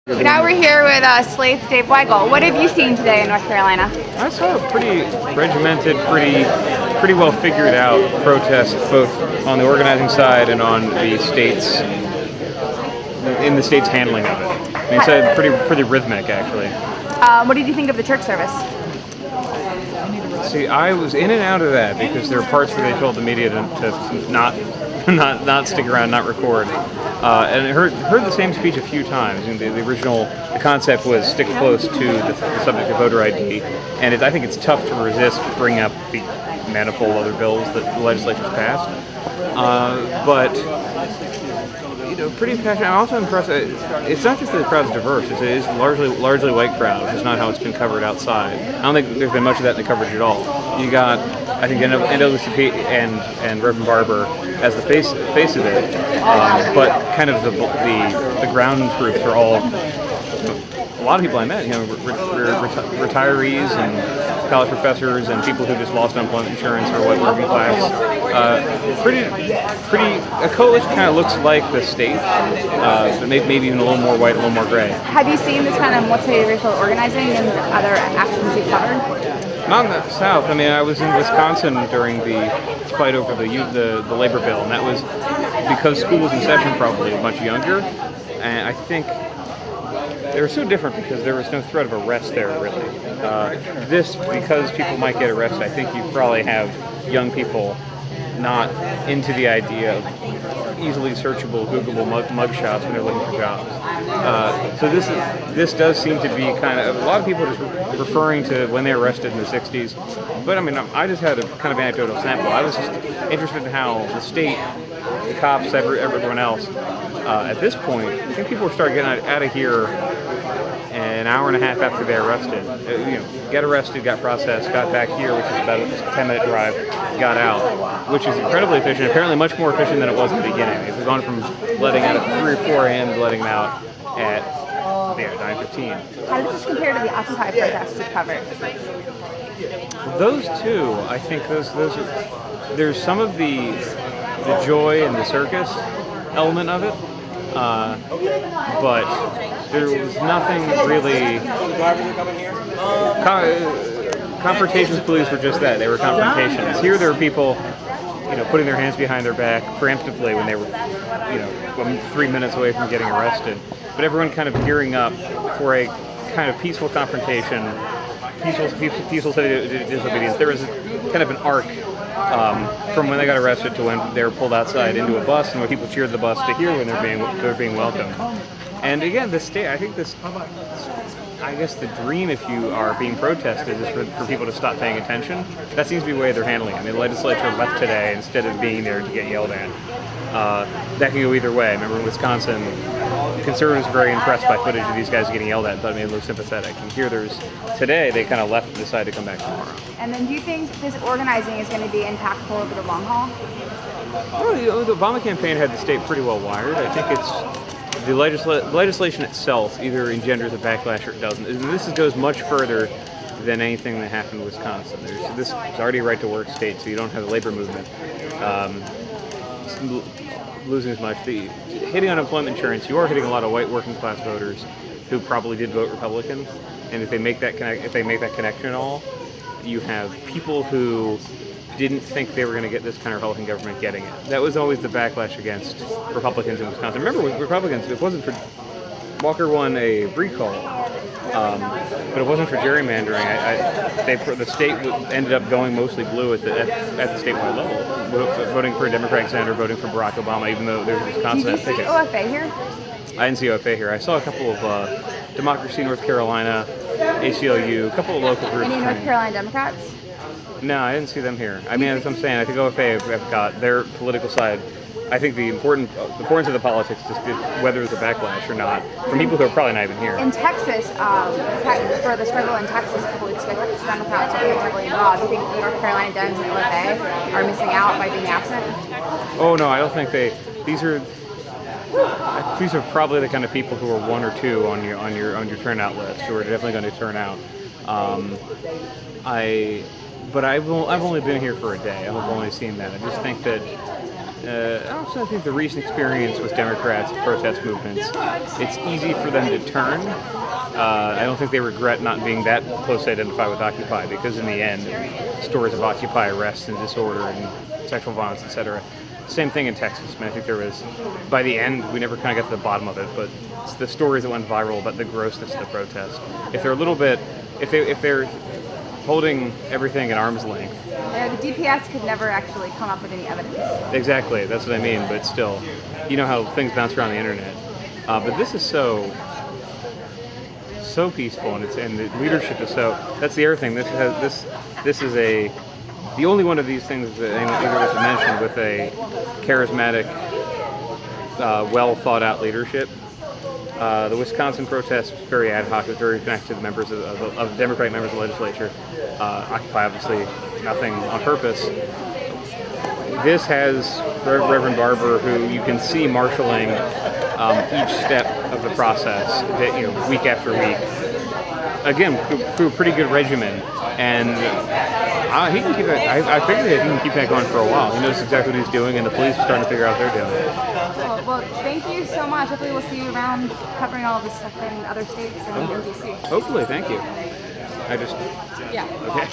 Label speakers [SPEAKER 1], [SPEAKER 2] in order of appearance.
[SPEAKER 1] Now we're here with Slate's Dave Weigel. What have you seen today in North Carolina?
[SPEAKER 2] I saw a pretty regimented, pretty well figured out protest, both on the organizing side and on the state's handling of it. I mean, it's pretty rhythmic, actually.
[SPEAKER 1] What did you think of the church service?
[SPEAKER 2] See, I was in and out of that because there were parts where they told the media to not stick around, not record. And I heard the same speech a few times. The concept was stick close to the subject of voter ID, and I think it's tough to resist bringing up the manifold other bills that the legislature's passed. But pretty passionate. I'm also impressed. It's not just that the crowd's diverse. It is largely white crowd, which is not how it's been covered outside. I don't think there's been much of that in the coverage at all. You got, I think, NAACP and Reverend Barber as the face of it, but kind of the ground troops are all a lot of people I met. Retirees and college professors and people who just lost unemployment insurance or white working class. A coalition kind of looks like the state, but maybe even a little more white, a little more gray.
[SPEAKER 1] Have you seen this kind of multiracial organizing and other actions you've covered?
[SPEAKER 2] Not in the South. I mean, I was in Wisconsin during the fight over the labor bill, and that was because school was in session, probably a bunch younger, and I think they were so different because there was no threat of arrest there, really. Because people might get arrested, I think you probably have young people not into the idea of easily searchable, Googleable mugshots when they're looking for jobs. So this does seem to be kind of, a lot of people are just referring to when they were arrested in the 60s. But I mean, I just had a kind of anecdotal sample. I was just interested in how the state, the cops, everyone else, at this point, I think people were starting getting out of here an hour and a half after they're arrested. Get arrested, got processed, got back here, which is about a 10-minute drive, got out, which is incredibly efficient, apparently much more efficient than it was in the beginning. We've gone from letting out at 3 or 4 a.m. to letting them out at 9:15.
[SPEAKER 1] How does this compare to the Occupy protests you've covered?
[SPEAKER 2] Those two, I think there's some of the joy and the circus element of it, but there was nothing really. Confrontations police were just that. They were confrontations. Here there were people, putting their hands behind their back preemptively when they were, 3 minutes away from getting arrested. But everyone kind of gearing up for a kind of peaceful confrontation, peaceful disobedience. There was kind of an arc from when they got arrested to when they were pulled outside into a bus, and when people cheered the bus to hear when they're being welcomed. And again, the state, I guess the dream, if you are being protested, is for people to stop paying attention. That seems to be the way they're handling it. I mean, the legislature left today instead of being there to get yelled at. That can go either way. I remember in Wisconsin, conservatives were very impressed by footage of these guys getting yelled at, but I mean, it looked sympathetic. And here today, they kind of left and decided to come back tomorrow.
[SPEAKER 1] And then do you think this organizing is going to be impactful over the long haul?
[SPEAKER 2] Well, the Obama campaign had the state pretty well wired. I think it's the legislation itself either engenders a backlash or it doesn't. And this goes much further than anything that happened in Wisconsin. This is already a right-to-work state, so you don't have the labor movement losing as much. Hitting unemployment insurance, you are hitting a lot of white working-class voters who probably did vote Republican, and if they make that connection at all, you have people who didn't think they were going to get this kind of Republican government getting it. That was always the backlash against Republicans in Wisconsin. Remember, with Republicans, if it wasn't for Walker won a recall, but it wasn't for gerrymandering. The state ended up going mostly blue at the statewide level, voting for a Democratic senator, voting for Barack Obama, even though there's a Wisconsin ticket.
[SPEAKER 1] Did you see OFA here?
[SPEAKER 2] I didn't see OFA here. I saw a couple of Democracy North Carolina, ACLU, a couple of local groups.
[SPEAKER 1] Any North Carolina Democrats?
[SPEAKER 2] No, I didn't see them here. I mean, as I'm saying, I think OFA have got their political side. I think the importance of the politics is whether there's a backlash or not from people who are probably not even here.
[SPEAKER 1] In Texas, for the struggle in Texas, a couple weeks ago, Texas Democrats are heavily involved. Do you think the North Carolina Dems and OFA are missing out by being absent?
[SPEAKER 2] Oh no, I don't think these are probably the kind of people who are one or two on your turnout list who are definitely going to turn out. But I've only been here for a day. I've only seen that. I just think that I also think the recent experience with Democrats' protest movements, it's easy for them to turn. I don't think they regret not being that closely identified with Occupy, because in the end, stories of Occupy arrests and disorder and sexual violence, etc. Same thing in Texas. I mean, I think there was, by the end, we never kind of got to the bottom of it, but it's the stories that went viral about the grossness of the protest. If they're a little bit, if they're holding everything at arm's length.
[SPEAKER 1] The DPS could never actually come up with any evidence.
[SPEAKER 2] Exactly, that's what I mean. But still, you know how things bounce around the internet. But this is so peaceful, and the leadership is so. That's the other thing. This is the only one of these things that either of us have mentioned with a charismatic, well thought out leadership. The Wisconsin protest was very ad hoc. It was very connected to the members of Democratic members of the legislature. Occupy, obviously, nothing on purpose. This has Reverend Barber, who you can see marshaling each step of the process, week after week. Again, through a pretty good regimen, and he can keep it. I figured that he can keep that going for a while. He knows exactly what he's doing, and the police are starting to figure out what they're doing.
[SPEAKER 1] Well, thank you so much. Hopefully we'll see you around covering all of this stuff in other states and in DC.
[SPEAKER 2] Hopefully, thank you.
[SPEAKER 1] Yeah.
[SPEAKER 2] Okay.